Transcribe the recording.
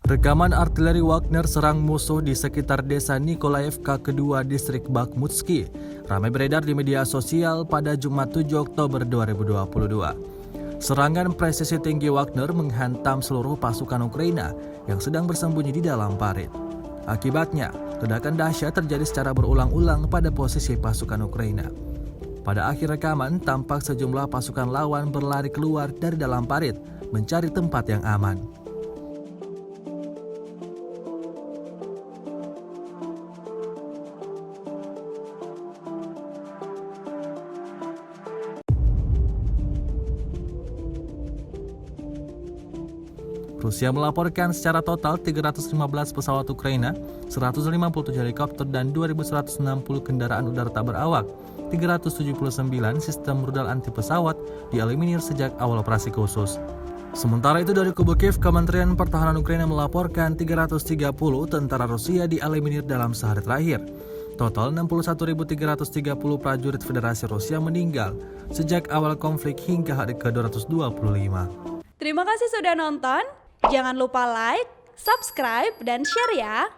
Rekaman artileri Wagner serang musuh di sekitar desa Nikolaevka kedua distrik Bakhmutski ramai beredar di media sosial pada Jumat 7 Oktober 2022. Serangan presisi tinggi Wagner menghantam seluruh pasukan Ukraina yang sedang bersembunyi di dalam parit. Akibatnya, ledakan dahsyat terjadi secara berulang-ulang pada posisi pasukan Ukraina. Pada akhir rekaman, tampak sejumlah pasukan lawan berlari keluar dari dalam parit mencari tempat yang aman. Rusia melaporkan secara total 315 pesawat Ukraina, 157 helikopter dan 2.160 kendaraan udara tak berawak, 379 sistem rudal anti pesawat dieliminir sejak awal operasi khusus. Sementara itu dari kubu Kiev, Kementerian Pertahanan Ukraina melaporkan 330 tentara Rusia dieliminir dalam sehari terakhir. Total 61.330 prajurit Federasi Rusia meninggal sejak awal konflik hingga hari ke-225. Terima kasih sudah nonton. Jangan lupa like, subscribe, dan share ya!